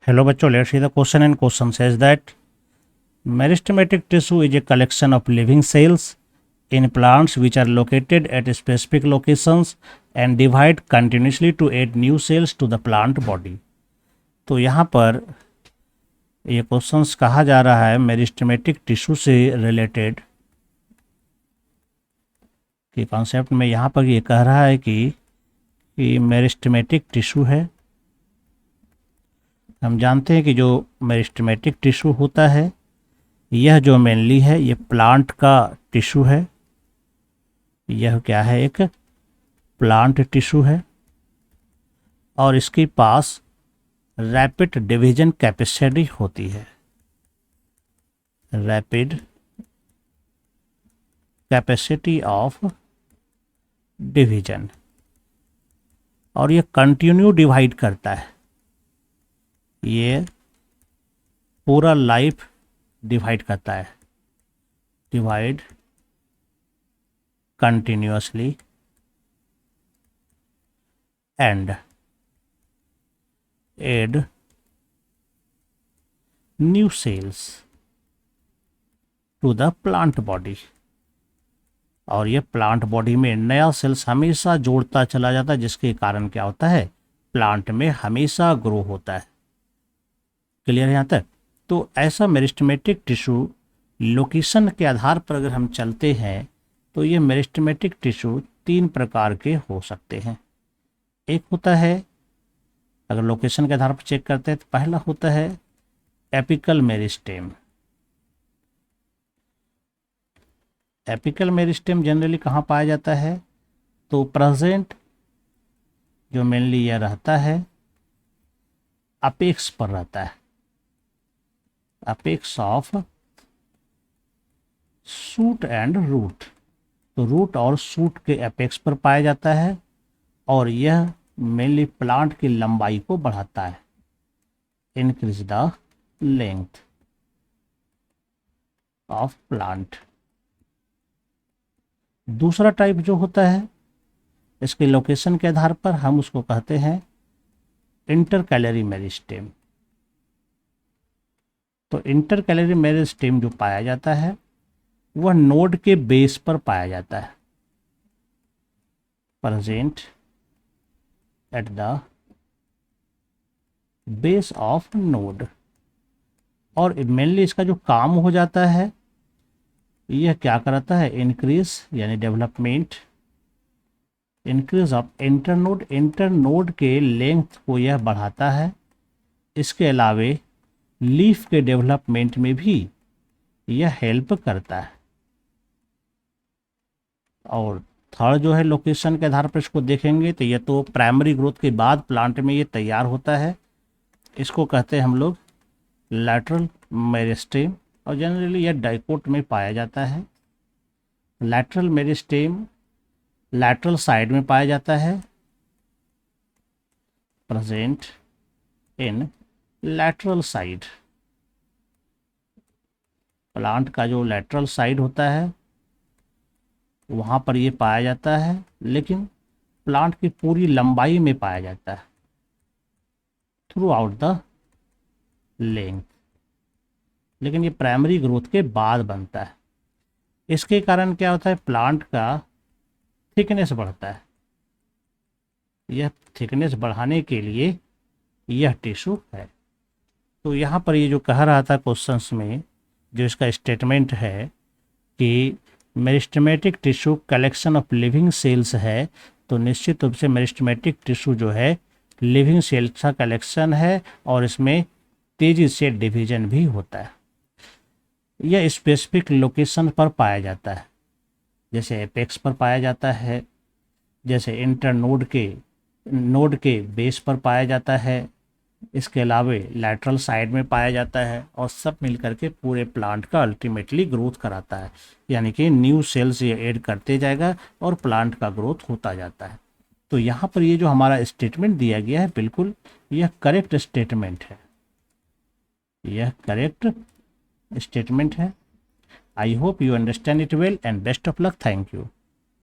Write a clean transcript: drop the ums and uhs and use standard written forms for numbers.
Hello bachcho, let's see the question, and question says that meristematic tissue is a collection of living cells in plants which are located at specific locations and divide continuously to add new cells to the plant body. तो यहाँ पर ये questions कहा जा रहा है meristematic tissue से related कि कॉन्सेप्ट में यहाँ पर ये कह रहा है कि मेरिस्टेमेटिक टिश्यू है। हम जानते हैं कि जो मेरिस्टेमेटिक टिश्यू होता है यह जो मेनली है ये प्लांट का टिश्यू है। यह क्या है, एक प्लांट टिश्यू है और इसके पास रैपिड डिवीजन कैपेसिटी होती है। रैपिड कैपेसिटी ऑफ डिवीजन, और ये कंटिन्यू डिवाइड करता है। ये पूरा लाइफ डिवाइड करता है, divide continuously and add new cells to the plant body. और ये प्लांट बॉडी में नया सेल्स हमेशा जोड़ता चला जाता है, जिसके कारण क्या होता है, प्लांट में हमेशा ग्रो होता है। क्लियर है यहाँ तक? तो ऐसा मेरिस्टेमेटिक टिश्यू लोकेशन के आधार पर अगर हम चलते हैं तो ये मेरिस्टेमेटिक टिश्यू 3 प्रकार के हो सकते हैं। एक होता है, अगर लोकेशन के आधार पर चेक करते हैं तो पहला होता है apical meristem. Apical meristem generally कहाँ पाया जाता है, तो प्रेजेंट जो मेनली यह रहता है अपेक्स पर रहता है, apex of shoot and root. तो रूट और शूट के अपेक्स पर पाया जाता है और यह मेनली प्लांट की लंबाई को बढ़ाता है, increase the length of plant. दूसरा टाइप जो होता है, इसके लोकेशन के आधार पर हम उसको कहते हैं इंटरकैलरी मेरिस्टेम। तो इंटरकैलरी मेरिस्टेम जो पाया जाता है वह नोड के बेस पर पाया जाता है, present at the base of node. और मेनली इसका जो काम हो जाता है, यह क्या कराता है, इंक्रीज यानी development, increase of internode, internode के लेंथ को यह बढ़ाता है। इसके अलावे लीफ के डेवलपमेंट में भी यह हेल्प करता है। और थर्ड जो है लोकेशन के आधार पर इसको देखेंगे तो यह तो प्राइमरी ग्रोथ के बाद प्लांट में ये तैयार होता है, इसको कहते हैं हम लोग लैटरल मेरिस्टेम, और जनरली यह डाइकोट में पाया जाता है। लैटरल मेरिस्टेम लैटरल साइड में पाया जाता है, present in lateral side. Plant का जो लैटरल साइड होता है वहाँ पर ये पाया जाता है, लेकिन प्लांट की पूरी लंबाई में पाया जाता है, थ्रू आउट द लेंथ। लेकिन ये प्राइमरी ग्रोथ के बाद बनता है। इसके कारण क्या होता है, प्लांट का थिकनेस बढ़ता है। यह थिकनेस बढ़ाने के लिए यह टिश्यू है। तो यहाँ पर ये जो कह रहा था क्वेश्चंस में, जो इसका स्टेटमेंट है कि meristematic tissue collection of living cells है, तो निश्चित रूप से मेरिस्टेमेटिक टिश्यू जो है लिविंग सेल्स का कलेक्शन है और इसमें तेजी से डिवीजन भी होता है। यह स्पेसिफिक लोकेशन पर पाया जाता है, जैसे एपेक्स पर पाया जाता है, जैसे इंटरनोड के नोड के बेस पर पाया जाता है, इसके अलावे लैटरल साइड में पाया जाता है, और सब मिलकर के पूरे प्लांट का अल्टीमेटली ग्रोथ कराता है। यानी कि न्यू सेल्स ये ऐड करते जाएगा और प्लांट का ग्रोथ होता जाता है। तो यहाँ पर ये जो हमारा स्टेटमेंट दिया गया है, बिल्कुल यह करेक्ट स्टेटमेंट है, यह करेक्ट स्टेटमेंट है। I hope you understand it well and best of luck. Thank you.